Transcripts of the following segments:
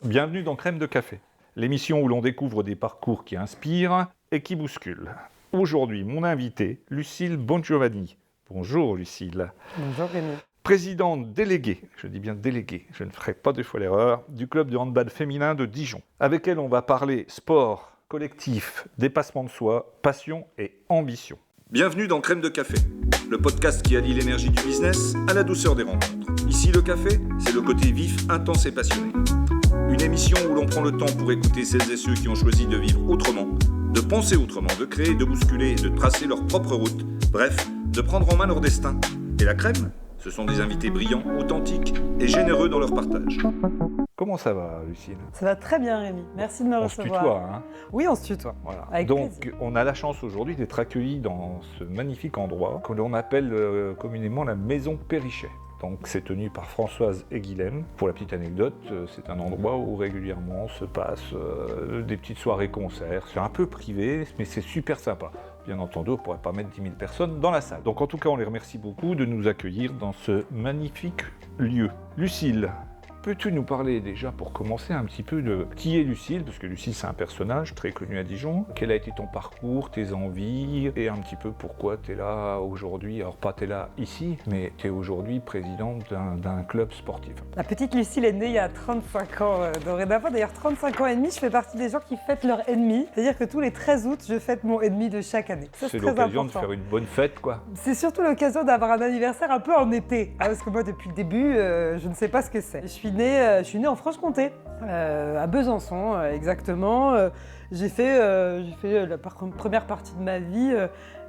Bienvenue dans Crème de Café, l'émission où l'on découvre des parcours qui inspirent et qui bousculent. Aujourd'hui, mon invité, Lucille Bongiovanni. Bonjour Lucille. Bonjour Rémi. Présidente déléguée, je dis bien déléguée, je ne ferai pas deux fois l'erreur, du club de handball féminin de Dijon. Avec elle, on va parler sport, collectif, dépassement de soi, passion et ambition. Bienvenue dans Crème de Café, le podcast qui allie l'énergie du business à la douceur des rencontres. Ici, le café, c'est le côté vif, intense et passionné. Une émission où l'on prend le temps pour écouter celles et ceux qui ont choisi de vivre autrement, de penser autrement, de créer, de bousculer et de tracer leur propre route. Bref, de prendre en main leur destin. Et la crème, ce sont des invités brillants, authentiques et généreux dans leur partage. Comment ça va, Lucille ? Ça va très bien Rémi, merci de me recevoir. On se tutoie, hein ? Oui, on se tutoie. Voilà. Avec Donc, plaisir. on a la chance aujourd'hui d'être accueillis dans ce magnifique endroit que l'on appelle communément la Maison Périchet. Donc, c'est tenu par Françoise et Guilhem. Pour la petite anecdote, c'est un endroit où régulièrement se passent des petites soirées-concerts. C'est un peu privé, mais c'est super sympa. Bien entendu, on ne pourrait pas mettre 10 000 personnes dans la salle. Donc, en tout cas, on les remercie beaucoup de nous accueillir dans ce magnifique lieu. Lucille, peux-tu nous parler déjà, pour commencer, un petit peu de qui est Lucille ? Parce que Lucille, c'est un personnage très connu à Dijon. Quel a été ton parcours, tes envies, et un petit peu pourquoi tu es là aujourd'hui ? Alors pas tu es là ici, mais tu es aujourd'hui présidente d'un club sportif. La petite Lucille est née il y a 35 ans dorénavant. D'ailleurs, 35 ans et demi, je fais partie des gens qui fêtent leur ennemi. C'est-à-dire que tous les 13 août, je fête mon ennemi de chaque année. Ça, C'est très l'occasion de important. faire une bonne fête, quoi. C'est surtout l'occasion d'avoir un anniversaire un peu en été. Parce que moi, depuis le début, je ne sais pas ce que c'est. Je suis née en Franche-Comté, à Besançon exactement. J'ai fait la première partie de ma vie,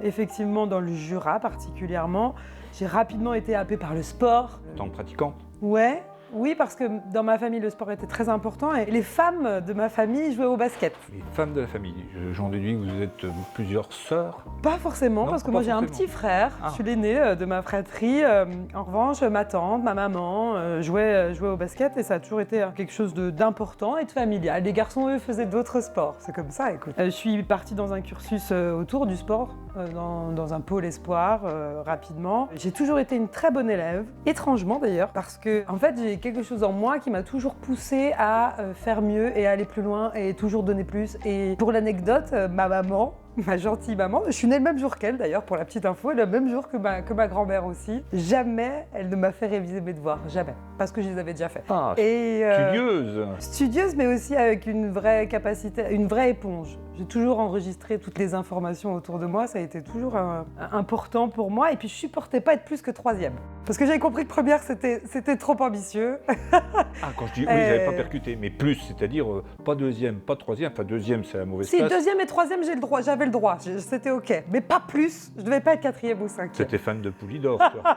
effectivement, dans le Jura particulièrement. J'ai rapidement été happée par le sport. En tant que pratiquante. Ouais. Oui, parce que dans ma famille, le sport était très important et les femmes de ma famille jouaient au basket. Les femmes de la famille, j'en déduis que vous êtes plusieurs sœurs. Pas forcément, Non, parce que pas moi j'ai un forcément. petit frère, Ah. je suis l'aînée de ma fratrie. En revanche, ma tante, ma maman jouaient au basket et ça a toujours été quelque chose d'important et de familial. Les garçons, eux, faisaient d'autres sports, c'est comme ça, écoute. Je suis partie dans un cursus autour du sport, dans un pôle espoir, rapidement. J'ai toujours été une très bonne élève, étrangement d'ailleurs, parce que en fait j'ai quelque chose en moi qui m'a toujours poussée à faire mieux et à aller plus loin et toujours donner plus. Et pour l'anecdote, ma maman, ma gentille maman, je suis née le même jour qu'elle d'ailleurs, pour la petite info, le même jour que ma grand-mère aussi. Jamais elle ne m'a fait réviser mes devoirs, jamais, parce que je les avais déjà faits. Ah, Et, studieuse. studieuse, mais aussi avec une vraie capacité, une vraie éponge. J'ai toujours enregistré toutes les informations autour de moi, ça a été toujours important pour moi. Et puis je supportais pas être plus que troisième. Parce que j'avais compris que première, c'était trop ambitieux. Ah, quand je dis oui, j'avais pas percuté, mais plus, c'est-à-dire pas deuxième, pas troisième. Enfin, deuxième, c'est la mauvaise Si, place. deuxième et troisième, j'avais le droit, c'était ok. Mais pas plus, je devais pas être quatrième ou cinquième. C'était fan de Poulidor, toi.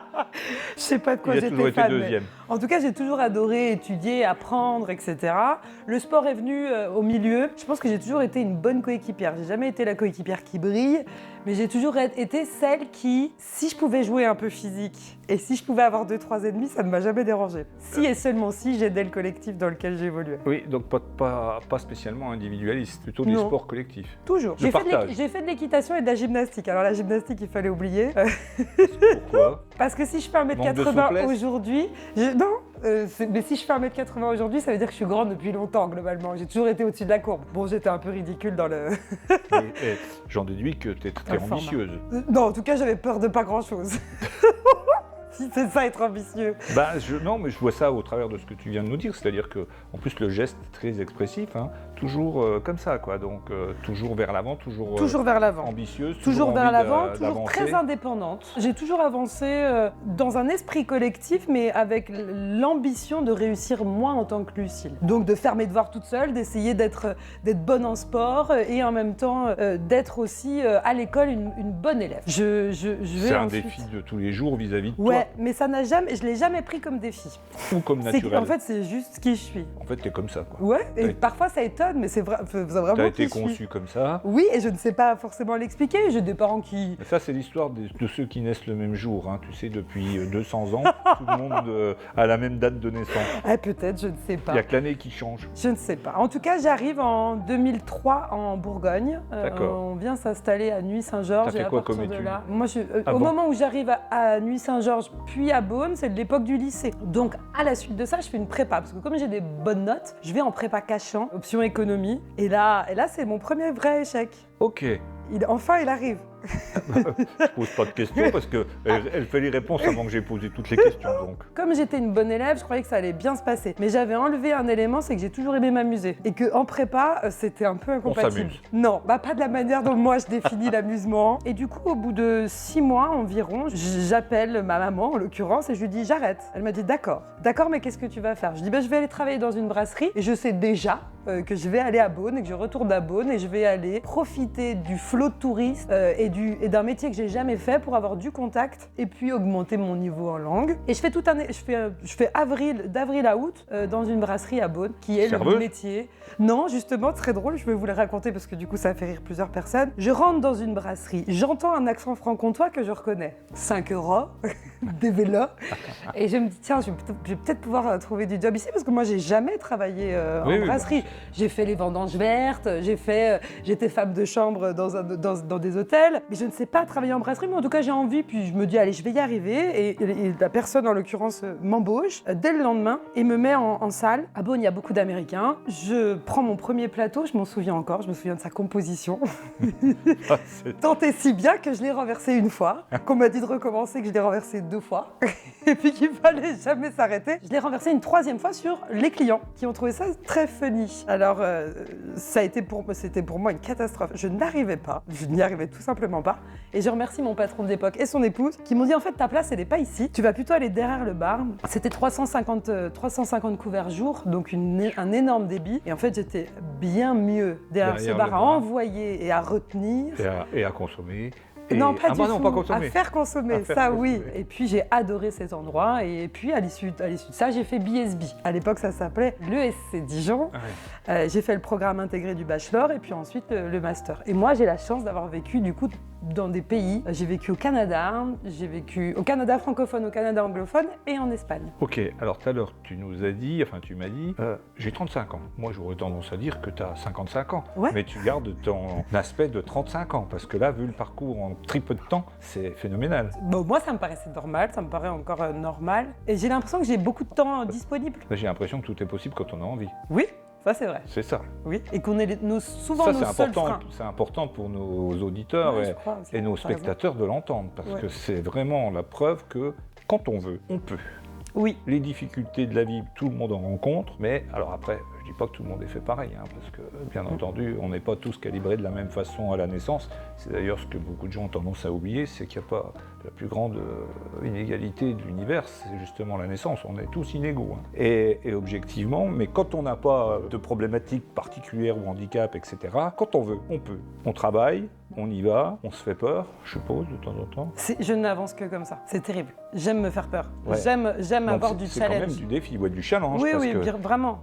Je sais pas de quoi Il a toujours j'étais été fan. deuxième. En tout cas, j'ai toujours adoré étudier, apprendre, etc. Le sport est venu au milieu. Je pense que j'ai toujours été une bonne coéquipière. J'ai jamais été la coéquipière qui brille, mais j'ai toujours été celle qui, si je pouvais jouer un peu physique et si je pouvais avoir 2-3 ennemis, ça ne m'a jamais dérangé. Si et seulement si j'aidais le collectif dans lequel j'évoluais. Oui, donc pas spécialement individualiste, plutôt du Non. sport collectif. Toujours. Le partage. J'ai fait de l'équitation et de la gymnastique. Alors la gymnastique, il fallait oublier. Pourquoi ? Parce que si je fais Manque de 1m80 souplesse. aujourd'hui, mais si je fais 1m80 aujourd'hui, ça veut dire que je suis grande depuis longtemps, globalement. J'ai toujours été au-dessus de la courbe. Bon, j'étais un peu ridicule dans le... Et j'en déduis que tu es très Informe. ambitieuse. Non, en tout cas, j'avais peur de pas grand-chose. Si c'est ça, être ambitieux. Non, mais je vois ça au travers de ce que tu viens de nous dire, c'est-à-dire que, en plus, le geste est très expressif, hein, toujours comme ça, quoi. Donc, toujours vers l'avant, toujours Vers l'avant. ambitieuse, Toujours vers envie l'avant, toujours d'avancer. très indépendante. J'ai toujours avancé dans un esprit collectif, mais avec l'ambition de réussir moi en tant que Lucille. Donc de faire mes devoirs toute seule, d'essayer d'être bonne en sport et en même temps d'être aussi à l'école une bonne élève. Je vais C'est un ensuite... défi de tous les jours vis-à-vis de Ouais, mais ça n'a jamais, je l'ai jamais pris comme défi. toi, ou comme naturel. En fait, c'est juste qui je suis. En fait, t'es comme ça, quoi. Ouais, et Oui. parfois ça étonne m'étonne, mais c'est vraiment Tu as été qui je suis. conçu comme ça. Oui, et je ne sais pas forcément l'expliquer. J'ai des parents qui... Ça, c'est l'histoire de ceux qui naissent le même jour. Hein. Tu sais, depuis 200 ans, tout le monde a la même date de naissance. Ah, peut-être, je ne sais Il pas. n'y a que l'année qui change. Je ne sais pas. En tout cas, j'arrive en 2003 en Bourgogne. D'accord. On vient s'installer à Nuits-Saint-Georges. T'as fait et à quoi partir comme de études? là, moi, Ah au bon. moment où j'arrive à Nuits-Saint-Georges, puis à Beaune, c'est l'époque du lycée. Donc, à la suite de ça, je fais une prépa. Parce que comme j'ai des bonnes notes, je vais en prépa Cachan, option économie. Et là c'est mon premier vrai échec. Ok. Enfin, il arrive. Je pose pas de questions parce qu'elle fait les réponses avant que j'ai posé toutes les questions. Donc. Comme j'étais une bonne élève, je croyais que ça allait bien se passer. Mais j'avais enlevé un élément, c'est que j'ai toujours aimé m'amuser. Et qu'en prépa, c'était un peu incompatible. s'amuse. Non, pas de la manière dont moi je définis l'amusement. Et du coup, au bout de 6 mois environ, j'appelle ma maman en l'occurrence et je lui dis j'arrête. Elle m'a dit d'accord, mais qu'est-ce que tu vas faire? Je dis je vais aller travailler dans une brasserie et je sais déjà que je vais aller à Beaune et que je retourne à Beaune et je vais aller profiter du flot de touristes et d'un métier que j'ai jamais fait pour avoir du contact et puis augmenter mon niveau en langue. Et je fais je fais d'avril à août dans une brasserie à Beaune qui est Serveuse? le métier. Non, justement, très drôle, je vais vous le raconter parce que du coup ça fait rire plusieurs personnes. Je rentre dans une brasserie, j'entends un accent franc-comtois que je reconnais. 5 €, des vélos. Et je me dis tiens, je vais peut-être pouvoir trouver du job ici parce que moi j'ai jamais travaillé en brasserie. J'ai fait les vendanges vertes, j'étais femme de chambre dans des hôtels, mais je ne sais pas travailler en brasserie, mais en tout cas j'ai envie, puis je me dis allez, je vais y arriver, et la personne en l'occurrence m'embauche dès le lendemain et me met en salle. À Beaune, il y a beaucoup d'Américains, je prends mon premier plateau, je m'en souviens encore, je me souviens de sa composition, tant et si bien que je l'ai renversé une fois, qu'on m'a dit de recommencer, que je l'ai renversé 2 fois, et puis qu'il fallait jamais s'arrêter. Je l'ai renversé une 3e fois sur les clients, qui ont trouvé ça très funny. Alors, c'était pour moi une catastrophe. Je n'y arrivais tout simplement pas. Et je remercie mon patron de l'époque et son épouse qui m'ont dit en fait ta place elle n'est pas ici, tu vas plutôt aller derrière le bar. C'était 350 couverts jour, donc un énorme débit. Et en fait j'étais bien mieux derrière ce bar à envoyer et à retenir. Et à consommer. Non, pas du tout. Pas consommer. À faire consommer, ça oui. Et puis j'ai adoré cet endroit. Et puis à l'issue de ça, j'ai fait BSB. À l'époque, ça s'appelait l'ESC Dijon. Ouais. J'ai fait le programme intégré du bachelor et puis ensuite le master. Et moi, j'ai la chance d'avoir vécu du coup dans des pays. J'ai vécu au Canada, j'ai vécu au Canada francophone, au Canada anglophone et en Espagne. Ok, alors tout à l'heure, tu m'as dit, j'ai 35 ans. Moi, j'aurais tendance à dire que tu as 55 ans. Ouais. Mais tu gardes ton aspect de 35 ans, parce que là, vu le parcours en très peu de temps, c'est phénoménal. Bon, moi, ça me paraissait normal, ça me paraît encore normal. Et j'ai l'impression que j'ai beaucoup de temps disponible. J'ai l'impression que tout est possible quand on a envie. Oui. Ça, c'est vrai. C'est ça. Oui, et qu'on est souvent nos seuls freins. C'est important pour nos auditeurs et nos spectateurs de l'entendre, parce que c'est vraiment la preuve que quand on veut, on peut. Oui. Les difficultés de la vie, tout le monde en rencontre, mais alors après, je dis pas que tout le monde est fait pareil, parce que bien entendu, on n'est pas tous calibrés de la même façon à la naissance. C'est d'ailleurs ce que beaucoup de gens ont tendance à oublier, c'est qu'il n'y a pas la plus grande inégalité de l'univers, c'est justement la naissance. On est tous inégaux. Et objectivement, mais quand on n'a pas de problématiques particulières ou handicap, etc., quand on veut, on peut. On travaille, on y va, on se fait peur, je suppose, de temps en temps. Je n'avance que comme ça, c'est terrible. J'aime me faire peur. Ouais. J'aime avoir du challenge. C'est quand même du défi, du challenge. Oui, parce oui, que vraiment.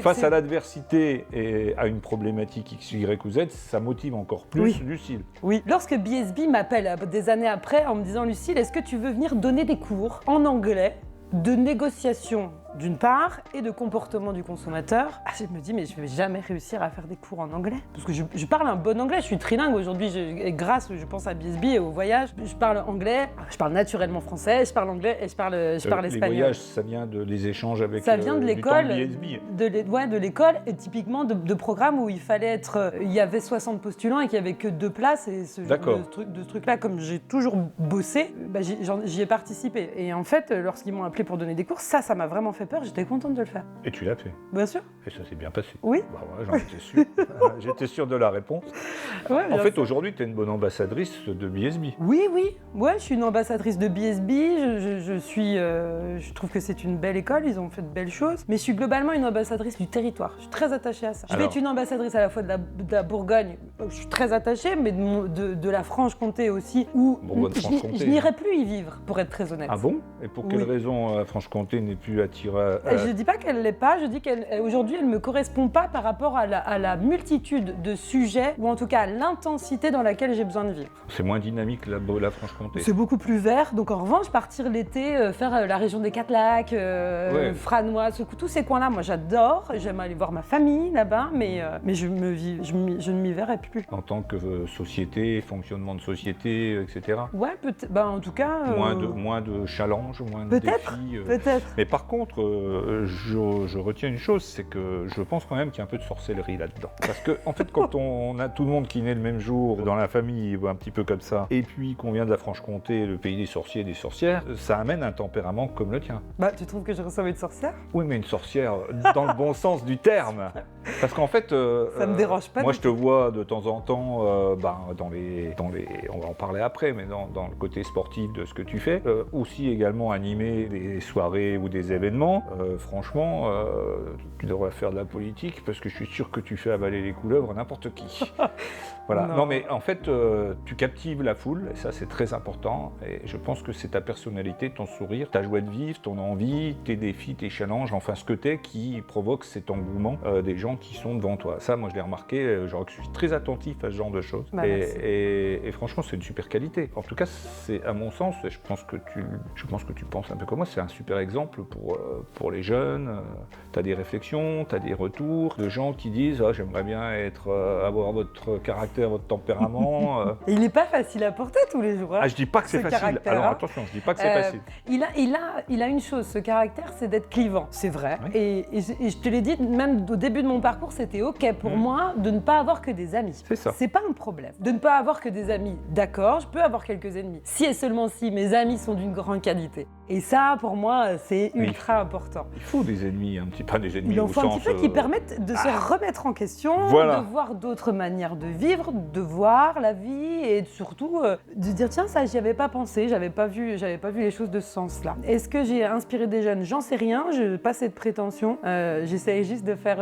face à l'adversité et à une problématique X, Y ou Z, ça motive encore plus Lucille. Oui. Lorsque BSB m'appelle des années après en me disant « Lucille, est-ce que tu veux venir donner des cours en anglais de négociation d'une part et de comportement du consommateur », je me dis mais je vais jamais réussir à faire des cours en anglais parce que je parle un bon anglais, je suis trilingue aujourd'hui grâce je pense à BSB et au voyage, je parle anglais, je parle naturellement français, je parle anglais et je parle espagnol. Les voyages, ça vient des échanges avec ça vient de l'école, de l'école et typiquement de programmes où il fallait il y avait 60 postulants et qu'il y avait que 2 places et ce truc là, comme j'ai toujours bossé, j'y ai participé et en fait lorsqu'ils m'ont appelé pour donner des cours, ça m'a vraiment fait peur, j'étais contente de le faire. Et tu l'as fait? Bien sûr. Et ça s'est bien passé? Oui. Bah ouais, j'en étais sûr. J'étais sûr de la réponse. Ouais, en fait, aujourd'hui, tu es une bonne ambassadrice de BSB. Oui. Ouais, je suis une ambassadrice de BSB. Je trouve que c'est une belle école, ils ont fait de belles choses. Mais je suis globalement une ambassadrice du territoire. Je suis très attachée à ça. Je vais être une ambassadrice à la fois de la Bourgogne, je suis très attachée, mais de la Franche-Comté aussi, où je n'irai plus y vivre, pour être très honnête. Ah bon? Et pour quelle raison la Franche-Comté n'est plus attirable Je dis pas qu'elle l'est pas, je dis qu'aujourd'hui elle me correspond pas par rapport à la multitude de sujets, ou en tout cas à l'intensité dans laquelle j'ai besoin de vivre. C'est moins dynamique la Franche-Comté. C'est beaucoup plus vert, donc en revanche partir l'été, faire la région des Quatre-Lacs, Franois, tous ces coins-là, moi j'adore, j'aime aller voir ma famille là-bas, mais je ne m'y verrai plus. En tant que société, fonctionnement de société, etc. Ouais, peut-être, en tout cas... Moins de challenges, moins de défis. Peut-être. Mais par contre, je retiens une chose, c'est que je pense quand même qu'il y a un peu de sorcellerie là-dedans. Parce que, en fait, quand on a tout le monde qui naît le même jour, dans la famille, un petit peu comme ça, et puis qu'on vient de la Franche-Comté, le pays des sorciers et des sorcières, ça amène un tempérament comme le tien. Tu trouves que je ressemble à une sorcière? Oui, mais une sorcière dans le bon sens du terme. Parce qu'en fait, ça me dérange pas. Moi, je te vois de temps en temps, dans les, on va en parler après, mais dans le côté sportif de ce que tu fais, aussi également animer des soirées ou des événements. Franchement, tu devrais faire de la politique parce que je suis sûr que tu fais avaler les couleuvres à n'importe qui. Voilà. Non, mais en fait, tu captives la foule, et ça, c'est très important. Et je pense que c'est ta personnalité, ton sourire, ta joie de vivre, ton envie, tes défis, tes challenges, enfin ce que t'es qui provoque cet engouement des gens qui sont devant toi. Ça, moi, je l'ai remarqué. Je suis très attentif à ce genre de choses. Et franchement, c'est une super qualité. En tout cas, c'est à mon sens, et je pense que tu penses un peu comme moi, c'est un super exemple pour les jeunes. Tu as des réflexions, tu as des retours de gens qui disent « j'aimerais bien avoir votre caractère, votre tempérament. » Il n'est pas facile à porter tous les jours. Je dis pas que c'est facile. Alors attention, je dis pas que c'est facile. Il a une chose, ce caractère, c'est d'être clivant. C'est vrai. Oui. Et je te l'ai dit, même au début de mon parcours, c'était OK pour moi de ne pas avoir que des amis. C'est ça. C'est pas un problème. De ne pas avoir que des amis. D'accord, je peux avoir quelques ennemis. Si et seulement si mes amis sont d'une grande qualité. Et ça, pour moi, c'est ultra important. Il faut des ennemis, pas des ennemis Il en au faut sens... un petit peu qui permettent de se remettre en question, Voilà. de voir d'autres manières de vivre, de voir la vie et surtout de dire tiens, ça, j'y avais pas pensé, j'avais pas vu les choses de ce sens-là. Est-ce que j'ai inspiré des jeunes? J'en sais rien, je n'ai pas cette prétention. J'essaye juste de faire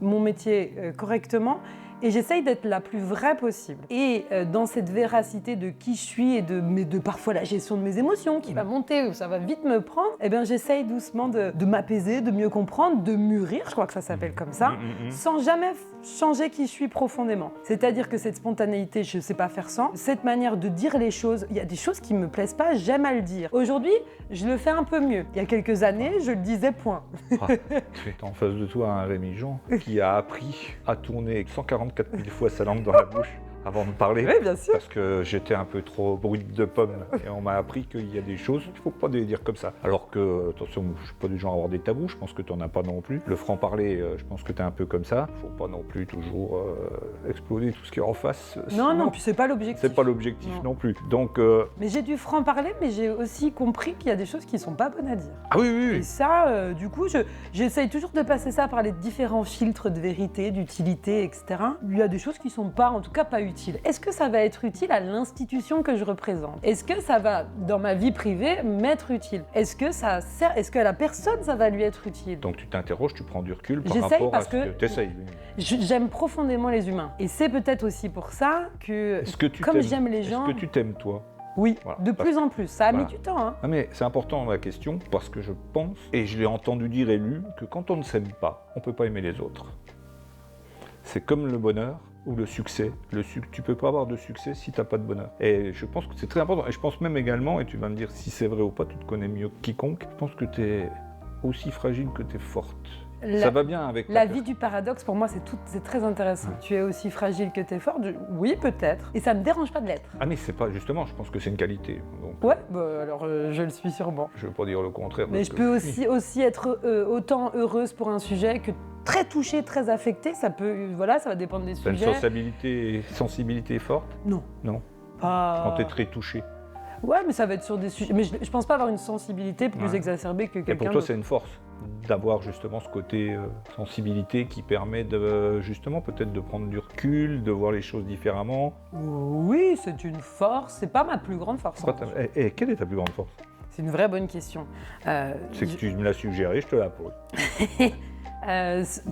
mon métier correctement. Et j'essaye d'être la plus vraie possible. Et dans cette véracité de qui je suis et de parfois la gestion de mes émotions qui va monter, où ça va vite me prendre, j'essaye doucement de m'apaiser, de mieux comprendre, de mûrir, je crois que ça s'appelle comme ça, sans jamais changer qui je suis profondément. C'est-à-dire que cette spontanéité, je ne sais pas faire sans. Cette manière de dire les choses, il y a des choses qui ne me plaisent pas, j'aime à le dire. Aujourd'hui, je le fais un peu mieux. Il y a quelques années, je le disais point. Tu es en face de toi un Rémi Jean qui a appris à tourner 144 000 fois sa langue dans la bouche avant de parler. Oui, bien sûr. Parce que j'étais un peu trop brute de pomme et on m'a appris qu'il y a des choses, il ne faut pas les dire comme ça. Alors que, attention, je ne suis pas du genre à avoir des tabous, je pense que tu n'en as pas non plus. Le franc-parler, je pense que tu es un peu comme ça. Il ne faut pas non plus toujours exploser tout ce qui est en face. Non, puis c'est pas l'objectif. C'est pas l'objectif non plus. Donc, mais j'ai du franc-parler, mais j'ai aussi compris qu'il y a des choses qui ne sont pas bonnes à dire. Ah oui. Et ça, du coup, j'essaye toujours de passer ça par les différents filtres de vérité, d'utilité, etc. Il y a des choses qui ne sont pas, en tout cas, pas utiles. Est-ce que ça va être utile à l'institution que je représente? Est-ce que ça va, dans ma vie privée, m'être utile? Est-ce que ça sert? Est-ce que à la personne, ça va lui être utile? Donc tu t'interroges, tu prends du recul par J'essaye rapport à parce ce que tu essayes. J'aime profondément les humains. Et c'est peut-être aussi pour ça que, comme j'aime les gens... Est-ce que tu t'aimes toi? Oui, voilà. De plus en plus. Ça a mis du temps. Hein. Ah mais c'est important la question parce que je pense, et je l'ai entendu dire et lu, que quand on ne s'aime pas, on ne peut pas aimer les autres. C'est comme le bonheur ou le succès. Tu peux pas avoir de succès si tu n'as pas de bonheur. Et je pense que c'est très important. Et je pense même également, et tu vas me dire si c'est vrai ou pas, tu te connais mieux que quiconque, je pense que tu es aussi fragile que tu es forte. Ça va bien avec la vie du paradoxe, pour moi, c'est très intéressant. Ouais. Tu es aussi fragile que tu es forte? Oui, peut-être. Et ça me dérange pas de l'être. Ah mais c'est pas, justement, je pense que c'est une qualité. Donc, ouais, alors je le suis sûrement. Je veux pas dire le contraire. Mais je peux aussi être autant heureuse pour un sujet que très touchée, très affectée. Ça peut, ça va dépendre des sujets. T'as une sensibilité forte? Non. Non. Pas... Quand t'es très touchée? Ouais, mais ça va être sur des sujets. Mais je pense pas avoir une sensibilité plus exacerbée que quelqu'un. Et pour toi, c'est une force d'avoir justement ce côté sensibilité qui permet de justement peut-être de prendre du recul, de voir les choses différemment. Oui, c'est une force. C'est pas ma plus grande force. Et quelle est ta plus grande force? C'est une vraie bonne question. C'est que tu me l'as suggéré, je te la pose.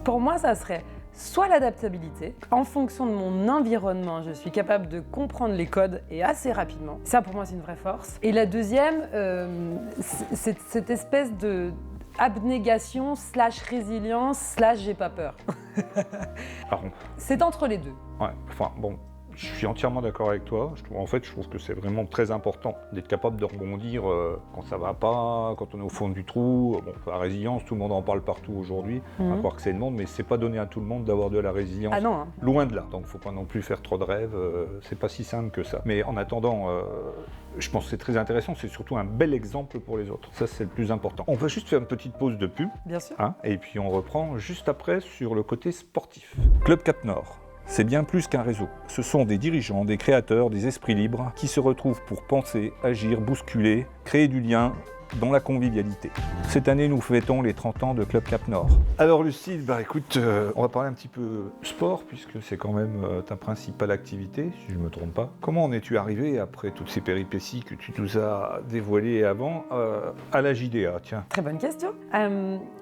Pour moi, ça serait soit l'adaptabilité. En fonction de mon environnement, je suis capable de comprendre les codes et assez rapidement. Ça, pour moi, c'est une vraie force. Et la deuxième, c'est cette espèce abnégation / résilience / j'ai pas peur. Alors, C'est entre les deux. ouais, enfin bon, je suis entièrement d'accord avec toi. Je trouve que c'est vraiment très important d'être capable de rebondir quand ça va pas, quand on est au fond du trou. Bon, la résilience, tout le monde en parle partout aujourd'hui, à croire que c'est le monde, mais c'est pas donné à tout le monde d'avoir de la résilience. Ah non, hein. Loin de là. Donc faut pas non plus faire trop de rêves, c'est pas si simple que ça. Mais en attendant, je pense que c'est très intéressant, c'est surtout un bel exemple pour les autres. Ça, c'est le plus important. On va juste faire une petite pause de pub, Bien sûr. et puis on reprend juste après sur le côté sportif. Club Cap Nord. C'est bien plus qu'un réseau. Ce sont des dirigeants, des créateurs, des esprits libres qui se retrouvent pour penser, agir, bousculer, créer du lien dans la convivialité. Cette année, nous fêtons les 30 ans de Club Cap Nord. Alors Lucille, écoute, on va parler un petit peu sport, puisque c'est quand même ta principale activité, si je ne me trompe pas. Comment en es-tu arrivé, après toutes ces péripéties que tu nous as dévoilées avant, à la JDA, tiens? Très bonne question.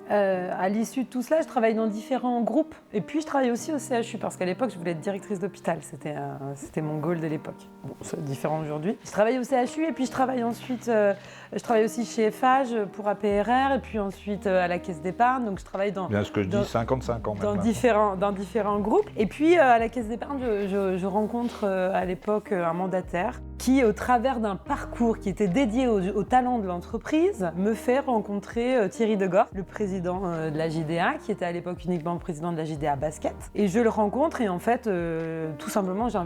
À l'issue de tout cela, je travaille dans différents groupes. Et puis, je travaille aussi au CHU, parce qu'à l'époque, je voulais être directrice d'hôpital. C'était mon goal de l'époque. Bon, c'est différent aujourd'hui. Je travaille au CHU, et puis je travaille ensuite... je travaille aussi chez FH pour APRR, et puis ensuite à la Caisse d'épargne. Donc, je travaille dans... Bien ce que je dis, 55 ans dans maintenant. différents groupes. Et puis, à la Caisse d'épargne, je rencontre à l'époque un mandataire qui, au travers d'un parcours qui était dédié au talent de l'entreprise, me fait rencontrer Thierry Degort, le président de la JDA, qui était à l'époque uniquement le président de la JDA Basket. Et je le rencontre et en fait, tout simplement, j'ai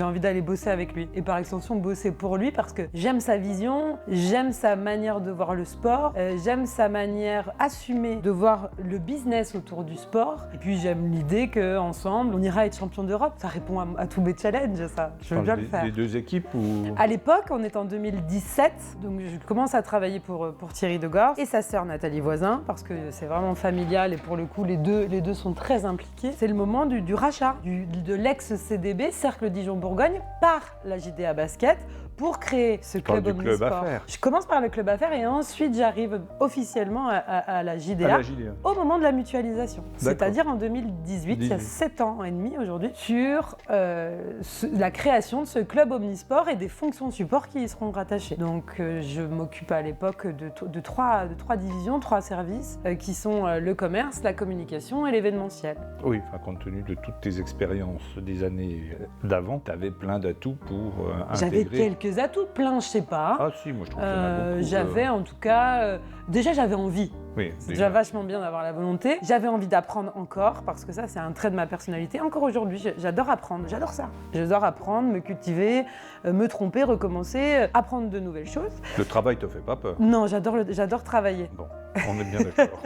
envie d'aller bosser avec lui. Et par extension, bosser pour lui parce que j'aime sa vision, j'aime sa manière de voir le sport, j'aime sa manière assumée de voir le business autour du sport. Et puis j'aime l'idée qu'ensemble, on ira être champion d'Europe. Ça répond à tous mes challenges, ça. Je veux bien le faire. Les deux équipes ou... À l'époque, on est en 2017, donc je commence à travailler pour Thierry Degort et sa sœur Nathalie Voisin, parce que c'est vraiment familial et pour le coup, les deux sont très impliqués. C'est le moment du rachat de l'ex-CDB, Cercle Dijon-Bourgogne, par la JDA Basket, pour créer ce club omnisport. Je commence par le club affaires et ensuite j'arrive officiellement à la JDA, au moment de la mutualisation. C'est-à-dire en 2018, il y a 7 ans et demi aujourd'hui, sur la création de ce club omnisport et des fonctions support qui y seront rattachées. Donc je m'occupe à l'époque de trois divisions, 3 services qui sont le commerce, la communication et l'événementiel. Oui, compte tenu de toutes tes expériences des années d'avant, tu avais plein d'atouts pour intégrer... J'avais quelques atouts, plein je sais pas. Ah si, moi je trouve qu'il y en a beaucoup. J'avais en tout cas... déjà j'avais envie. Oui, c'est déjà vachement bien d'avoir la volonté. J'avais envie d'apprendre encore, parce que ça c'est un trait de ma personnalité. Encore aujourd'hui, j'adore apprendre, j'adore ça. J'adore apprendre, me cultiver, me tromper, recommencer, apprendre de nouvelles choses. Le travail te fait pas peur? Non, j'adore travailler. Bon, on est bien d'accord.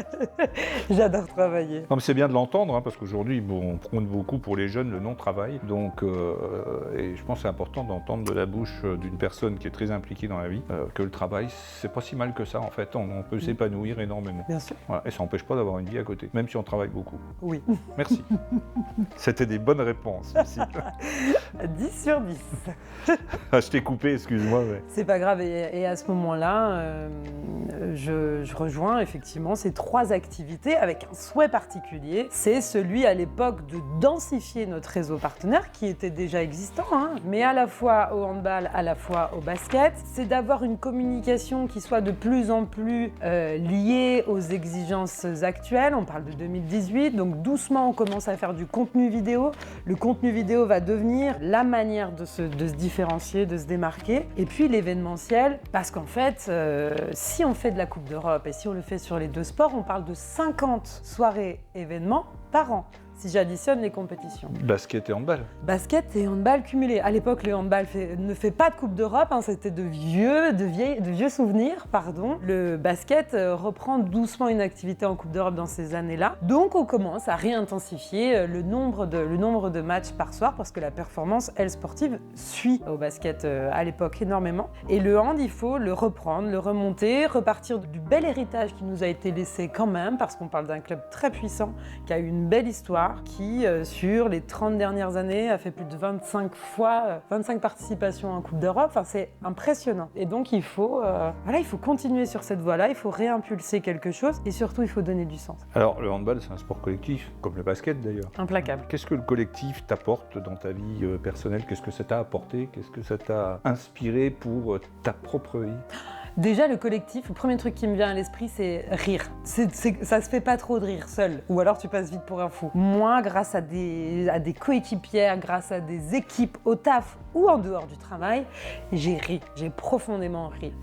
J'adore travailler. Non, mais c'est bien de l'entendre, parce qu'aujourd'hui, on prône beaucoup pour les jeunes le non-travail. Donc, et je pense que c'est important d'entendre de la bouche d'une personne qui est très impliquée dans la vie que le travail, c'est pas si mal que ça en fait. On peut s'épanouir énormément. Bien sûr. Voilà. Et ça n'empêche pas d'avoir une vie à côté, même si on travaille beaucoup. Oui. Merci. C'était des bonnes réponses aussi. 10 sur 10. Je t'ai coupé, excuse-moi. Mais... C'est pas grave. Et à ce moment-là, je rejoins effectivement ces 3 activités avec un souhait particulier. C'est celui à l'époque de densifier notre réseau partenaire qui était déjà existant, mais à la fois au handball, à la fois au basket. C'est d'avoir une communication qui soit de plus en plus liée aux exigences actuelles. On parle de 2018, donc doucement on commence à faire du contenu vidéo. Le contenu vidéo va devenir la manière de se différencier, de se démarquer. Et puis l'événementiel, parce qu'en fait, si on fait de la Coupe d'Europe et si on le fait sur les 2 sports, on parle de 50 soirées événements par an. Si j'additionne les compétitions. Basket et handball. Basket et handball cumulés. À l'époque, le handball ne fait pas de Coupe d'Europe, c'était de vieux souvenirs. Le basket reprend doucement une activité en Coupe d'Europe dans ces années-là. Donc on commence à réintensifier le nombre de matchs par soir parce que la performance, elle, sportive, suit au basket à l'époque énormément. Et le hand, il faut le reprendre, le remonter, repartir du bel héritage qui nous a été laissé quand même, parce qu'on parle d'un club très puissant qui a eu une belle histoire, qui, sur les 30 dernières années, a fait plus de 25 participations en Coupe d'Europe. C'est impressionnant. Et donc, il faut continuer sur cette voie-là, il faut réimpulser quelque chose et surtout, il faut donner du sens. Alors, le handball, c'est un sport collectif, comme le basket d'ailleurs. Implacable. Qu'est-ce que le collectif t'apporte dans ta vie personnelle? Qu'est-ce que ça t'a apporté? Qu'est-ce que ça t'a inspiré pour ta propre vie? Déjà, le collectif, le premier truc qui me vient à l'esprit, c'est rire. Ça se fait pas trop de rire seul, ou alors tu passes vite pour un fou. Moi, grâce à des coéquipières, grâce à des équipes au taf ou en dehors du travail, j'ai ri, j'ai profondément ri.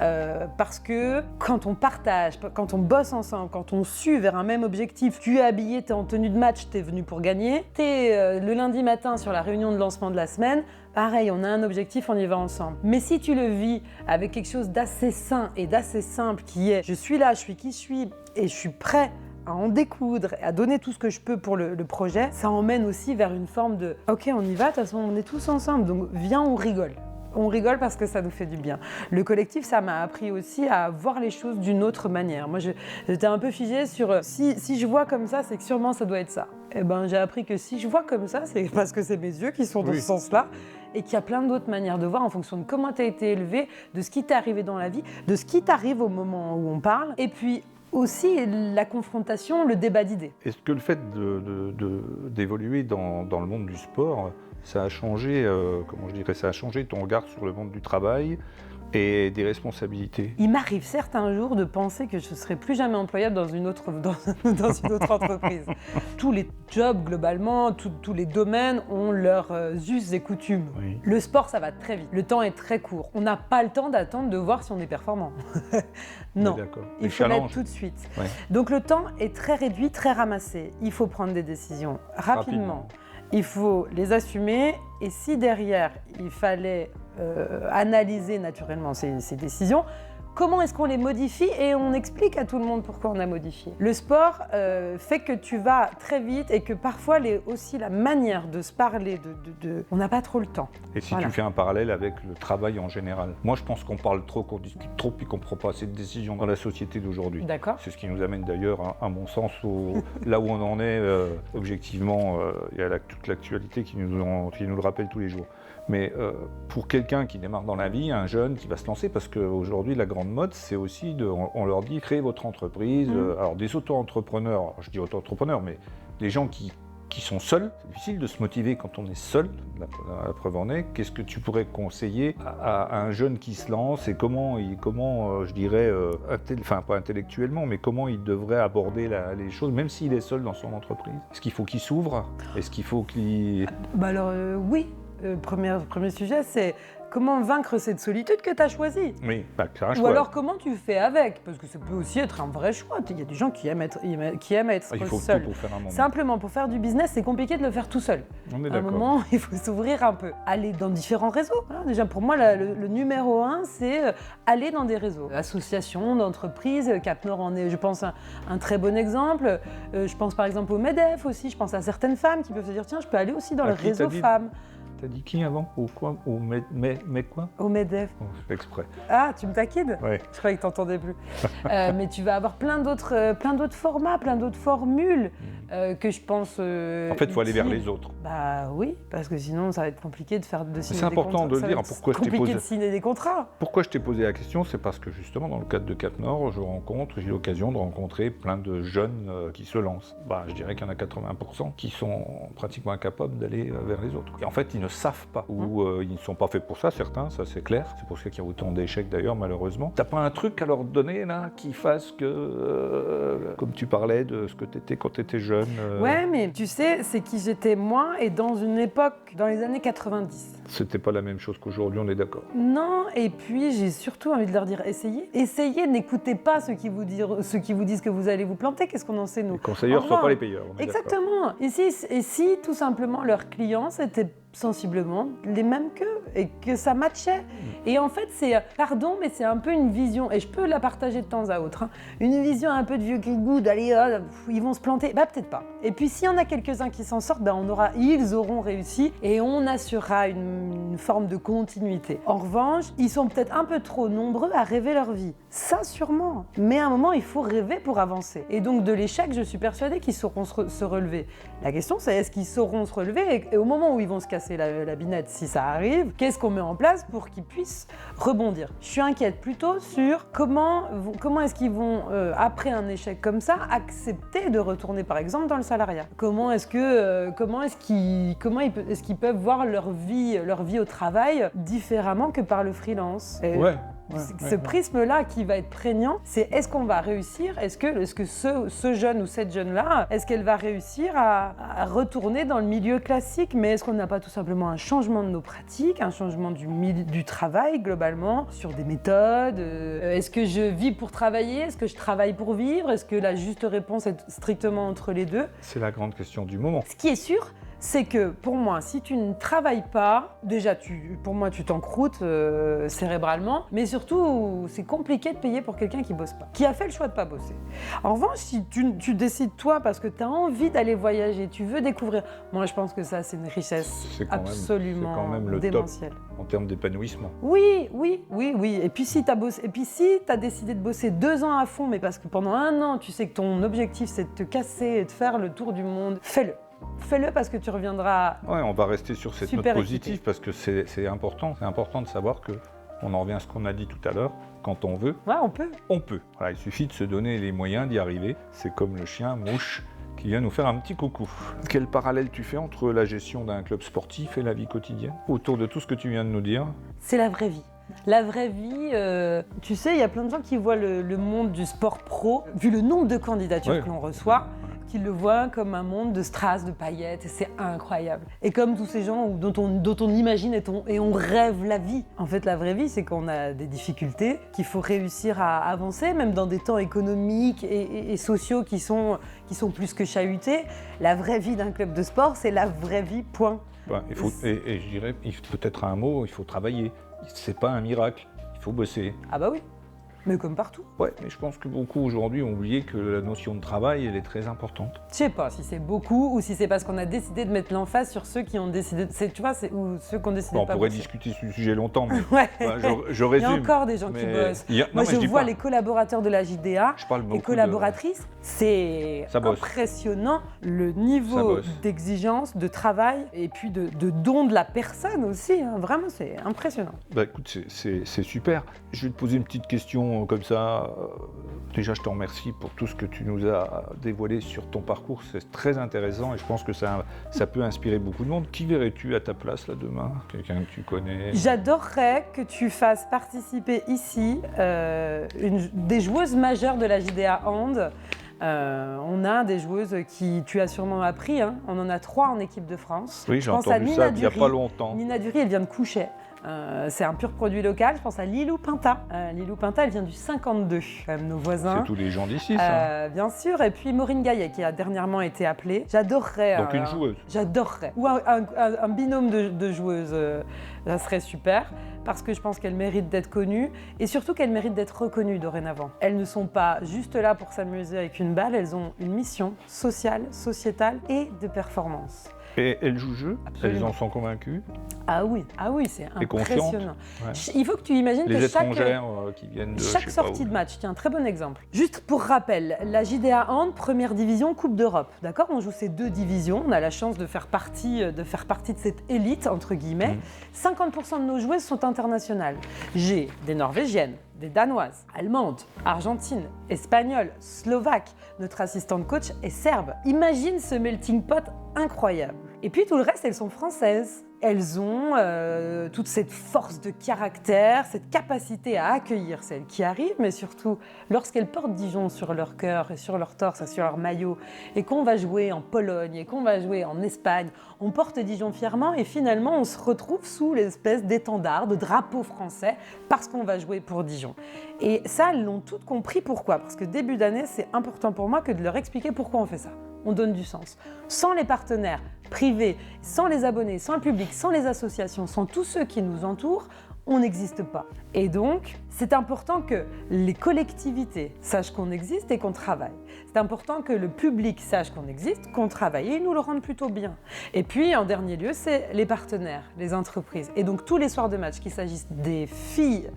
Parce que quand on partage, quand on bosse ensemble, quand on sue vers un même objectif, tu es habillé, tu es en tenue de match, tu es venu pour gagner, tu es le lundi matin sur la réunion de lancement de la semaine, pareil, on a un objectif, on y va ensemble. Mais si tu le vis avec quelque chose d'assez sain et d'assez simple qui est « je suis là, je suis qui je suis et je suis prêt », à en découdre, à donner tout ce que je peux pour le projet, ça emmène aussi vers une forme de « ok, on y va, de toute façon, on est tous ensemble, donc viens, on rigole ». On rigole parce que ça nous fait du bien. Le collectif, ça m'a appris aussi à voir les choses d'une autre manière. Moi, j'étais un peu figée sur si je vois comme ça, c'est que sûrement ça doit être ça. Et ben, j'ai appris que si je vois comme ça, c'est parce que c'est mes yeux qui sont dans ce sens-là et qu'il y a plein d'autres manières de voir en fonction de comment tu as été élevé, de ce qui t'est arrivé dans la vie, de ce qui t'arrive au moment où on parle. Et puis, aussi la confrontation, le débat d'idées. Est-ce que le fait d'évoluer dans le monde du sport, ça a changé, ça a changé ton regard sur le monde du travail et des responsabilités? Il m'arrive certains jours de penser que je ne serai plus jamais employable dans une autre entreprise. Tous les jobs, globalement, tous les domaines ont leurs us et coutumes. Oui. Le sport, ça va très vite. Le temps est très court. On n'a pas le temps d'attendre de voir si on est performant. Non, il faut l'être tout de suite. Ouais. Donc le temps est très réduit, très ramassé. Il faut prendre des décisions rapidement. Il faut les assumer et si derrière, il fallait analyser naturellement ces décisions, comment est-ce qu'on les modifie et on explique à tout le monde pourquoi on a modifié. Le sport fait que tu vas très vite et que parfois aussi la manière de se parler, on n'a pas trop le temps. Et si tu fais un parallèle avec le travail en général, moi je pense qu'on parle trop, qu'on discute trop et qu'on ne prend pas assez de décisions dans la société d'aujourd'hui. D'accord. C'est ce qui nous amène d'ailleurs, à mon sens, là où on en est objectivement. Il y a toute l'actualité qui nous le rappelle tous les jours. Mais pour quelqu'un qui démarre dans la vie, un jeune qui va se lancer, parce qu'aujourd'hui la grande mode, c'est aussi, on leur dit créez votre entreprise. Alors des auto-entrepreneurs, je dis auto-entrepreneurs, mais des gens qui sont seuls. C'est difficile de se motiver quand on est seul, la preuve en est. Qu'est-ce que tu pourrais conseiller à un jeune qui se lance et comment je dirais, pas intellectuellement, mais comment il devrait aborder les choses, même s'il est seul dans son entreprise? Est-ce qu'il faut qu'il s'ouvre? Est-ce qu'il faut qu'il... Oui. Premier sujet, c'est comment vaincre cette solitude que tu as choisie. Oui, c'est un choix. Ou alors comment tu fais avec, parce que ça peut aussi être un vrai choix. Il y a des gens qui aiment être il faut seul. tout pour faire un moment. Simplement, pour faire du business, c'est compliqué de le faire tout seul. On est à un d'accord. moment, il faut s'ouvrir un peu. Aller dans différents réseaux. Voilà, déjà, pour moi, le numéro 1, c'est aller dans des réseaux. Associations, d'entreprises, Cap Nord en est, je pense, un très bon exemple. Je pense par exemple au MEDEF aussi. Je pense à certaines femmes qui peuvent se dire, tiens, je peux aller aussi dans le réseau femmes. T'as dit qui avant? Au quoi? Mais quoi? Au MEDEF. Oh, je fais exprès. Ah, tu me taquines? Ouais. Je croyais que t'entendais plus. Mais tu vas avoir plein d'autres formats, plein d'autres formules que je pense. En fait, il faut aller vers les autres. Bah oui, parce que sinon, ça va être compliqué de signer des contrats. C'est important de le dire. Pourquoi je t'ai posé... compliqué de signer des contrats. Pourquoi je t'ai posé la question? C'est parce que justement, dans le cadre de Cap Nord, j'ai l'occasion de rencontrer plein de jeunes qui se lancent. Je dirais qu'il y en a 80% qui sont pratiquement incapables d'aller vers les autres. Et en fait, ils ne savent pas, ou ils ne sont pas faits pour ça, certains, ça c'est clair. C'est pour ça qu'il y a autant d'échecs d'ailleurs, malheureusement. T'as pas un truc à leur donner là qui fasse que, comme tu parlais de ce que t'étais quand t'étais jeune Ouais, mais tu sais, c'est qui j'étais moi et dans une époque, dans les années 90. C'était pas la même chose qu'aujourd'hui, on est d'accord. Non, et puis j'ai surtout envie de leur dire essayez. Essayez, n'écoutez pas ceux qui vous disent que vous allez vous planter. Qu'est-ce qu'on en sait, nous? Les conseillers ne sont pas les payeurs. Exactement. Et si tout simplement leurs clients c'était sensiblement les mêmes qu'eux et que ça matchait. Et en fait, pardon, mais c'est un peu une vision, et je peux la partager de temps à autre, une vision un peu de vieux grigou, d'aller, ils vont se planter. Peut-être pas. Et puis, s'il y en a quelques-uns qui s'en sortent, ils auront réussi et on assurera une forme de continuité. En revanche, ils sont peut-être un peu trop nombreux à rêver leur vie. Ça, sûrement. Mais à un moment, il faut rêver pour avancer. Et donc, de l'échec, je suis persuadée qu'ils sauront se relever. La question, c'est est-ce qu'ils sauront se relever et au moment où ils vont se casser la binette, si ça arrive, qu'est-ce qu'on met en place pour qu'ils puissent rebondir? Je suis inquiète plutôt sur comment est-ce qu'ils vont, après un échec comme ça, accepter de retourner par exemple dans le salariat. Comment est-ce qu'ils peuvent voir leur vie au travail différemment que par le freelance? Ouais. Ce prisme-là qui va être prégnant, c'est est-ce qu'on va réussir, est-ce que ce jeune ou cette jeune-là, est-ce qu'elle va réussir à retourner dans le milieu classique, mais est-ce qu'on n'a pas tout simplement un changement de nos pratiques, un changement du travail globalement, sur des méthodes, est-ce que je vis pour travailler, est-ce que je travaille pour vivre, est-ce que la juste réponse est strictement entre les deux? C'est la grande question du moment. Ce qui est sûr, c'est que pour moi, si tu ne travailles pas, déjà pour moi tu t'encroutes cérébralement, mais surtout c'est compliqué de payer pour quelqu'un qui bosse pas, qui a fait le choix de pas bosser. En revanche, si tu décides toi parce que tu as envie d'aller voyager, tu veux découvrir, moi je pense que ça c'est une richesse absolument démentielle. En termes d'épanouissement. Oui. Et puis si tu as décidé de bosser 2 ans à fond, mais parce que pendant 1 an tu sais que ton objectif c'est de te casser et de faire le tour du monde, fais-le. Fais-le parce que tu reviendras. Ouais, on va rester sur cette note positive parce que c'est important. C'est important de savoir que, on en revient à ce qu'on a dit tout à l'heure, quand on veut, ouais, on peut. On peut. Voilà, il suffit de se donner les moyens d'y arriver. C'est comme le chien mouche qui vient nous faire un petit coucou. Quel parallèle tu fais entre la gestion d'un club sportif et la vie quotidienne autour de tout ce que tu viens de nous dire? C'est la vraie vie. La vraie vie, tu sais, il y a plein de gens qui voient le monde du sport pro, vu le nombre de candidatures que l'on reçoit, qui le voient comme un monde de strass, de paillettes, et c'est incroyable. Et comme tous ces gens dont on imagine et on rêve la vie. En fait, la vraie vie, c'est qu'on a des difficultés, qu'il faut réussir à avancer, même dans des temps économiques et sociaux qui sont plus que chahutés. La vraie vie d'un club de sport, c'est la vraie vie, point. Ouais, et je dirais, peut-être un mot, il faut travailler. C'est pas un miracle, il faut bosser. Ah bah oui. Mais comme partout. Ouais, mais je pense que beaucoup aujourd'hui ont oublié que la notion de travail, elle est très importante. Je sais pas si c'est beaucoup ou si c'est parce qu'on a décidé de mettre l'emphase sur ceux qui ont décidé, ou ceux qui ont décidé de pas bosser. On pourrait discuter ce sujet longtemps, mais je Il résume. y a encore des gens qui bossent. Moi, je vois les collaborateurs de la JDA, les collaboratrices, c'est impressionnant le niveau d'exigence, de travail et puis de don de la personne aussi. Hein. Vraiment, c'est impressionnant. Bah écoute, c'est super. Je vais te poser une petite question comme ça. Déjà, je te remercie pour tout ce que tu nous as dévoilé sur ton parcours. C'est très intéressant et je pense que ça peut inspirer beaucoup de monde. Qui verrais-tu à ta place là demain? Quelqu'un que tu connais? J'adorerais que tu fasses participer ici des joueuses majeures de la JDA Hand. On a des joueuses qui, tu as sûrement appris, hein, on en a 3 en équipe de France. Oui, j'ai entendu ça il n'y a pas longtemps. Nina Dury, elle vient de Couchet. C'est un pur produit local, je pense à Lilou Pinta. Lilou Pinta, elle vient du 52, quand même, nos voisins. C'est tous les gens d'ici, ça. Bien sûr, et puis Maureen Gaillet, qui a dernièrement été appelée. J'adorerais... Donc une joueuse. J'adorerais. Ou un binôme de joueuses, ça serait super, parce que je pense qu'elles méritent d'être connues, et surtout qu'elles méritent d'être reconnues dorénavant. Elles ne sont pas juste là pour s'amuser avec une balle, elles ont une mission sociale, sociétale et de performance. Et elles jouent le jeu? Absolument. Elles en sont convaincues? Ah oui, c'est impressionnant. Ouais. Il faut que tu imagines les étrangères qui viennent de chaque sortie de match, tiens, très bon exemple. Juste pour rappel, la JDA Hand, première division, Coupe d'Europe. D'accord, on joue ces 2 divisions, on a la chance de faire partie de cette élite, entre guillemets. 50% de nos joueuses sont internationales. J'ai des Norvégiennes, des Danoises, Allemandes, Argentines, Espagnoles, Slovaques. Notre assistante coach est serbe. Imagine ce melting pot incroyable. Et puis tout le reste, elles sont françaises. Elles ont toute cette force de caractère, cette capacité à accueillir celles qui arrivent, mais surtout lorsqu'elles portent Dijon sur leur cœur et sur leur torse et sur leur maillot, et qu'on va jouer en Pologne et qu'on va jouer en Espagne, on porte Dijon fièrement et finalement on se retrouve sous l'espèce d'étendard, de drapeau français, parce qu'on va jouer pour Dijon. Et ça, elles l'ont toutes compris. Pourquoi? Parce que début d'année, c'est important pour moi que de leur expliquer pourquoi on fait ça. On donne du sens. Sans les partenaires privés, sans les abonnés, sans le public, sans les associations, sans tous ceux qui nous entourent, on n'existe pas. Et donc, c'est important que les collectivités sachent qu'on existe et qu'on travaille. C'est important que le public sache qu'on existe, qu'on travaille, et ils nous le rendent plutôt bien. Et puis, en dernier lieu, c'est les partenaires, les entreprises. Et donc, tous les soirs de match, qu'il s'agisse des filles,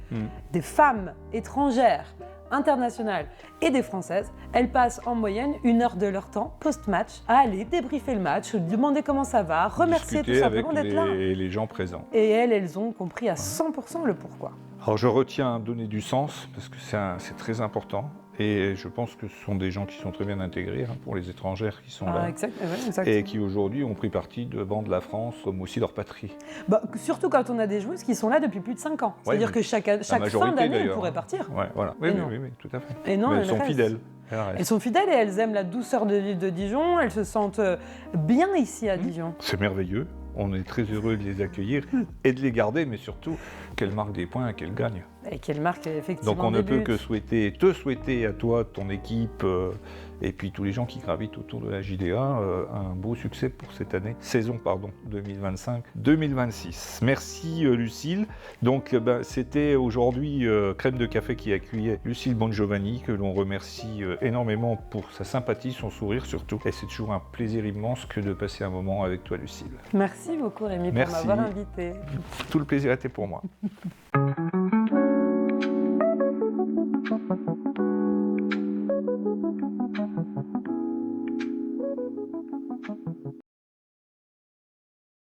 des femmes étrangères, internationales et des françaises, elles passent en moyenne 1 heure de leur temps post-match à aller débriefer le match, demander comment ça va, remercier tout simplement d'être là. Et les gens présents. Et elles ont compris à 100% le pourquoi. Alors je retiens donner du sens, parce que c'est très important. Et je pense que ce sont des gens qui sont très bien intégrés pour les étrangères qui sont là. Exactement. Et qui aujourd'hui ont pris parti de vendre la France comme aussi leur patrie. Surtout quand on a des joueuses qui sont là depuis plus de 5 ans. C'est-à-dire que chaque fin d'année, elles pourraient partir. Ouais, voilà. Oui, tout à fait. Et non, mais elles sont fidèles. Elles sont fidèles et elles aiment la douceur de vivre de Dijon. Elles se sentent bien ici à Dijon. C'est merveilleux. On est très heureux de les accueillir et de les garder, mais surtout qu'elles marquent des points et qu'elles gagnent. Et qu'elles marquent effectivement. Donc on ne peut que te souhaiter à toi, ton équipe et puis tous les gens qui gravitent autour de la JDA un beau succès pour cette saison 2025-2026. Merci Lucille. Donc c'était aujourd'hui Crème de Café qui accueillait Lucille Bongiovanni, que l'on remercie énormément pour sa sympathie, son sourire surtout. Et c'est toujours un plaisir immense que de passer un moment avec toi Lucille. Merci beaucoup Rémi pour m'avoir invité. Tout le plaisir était pour moi.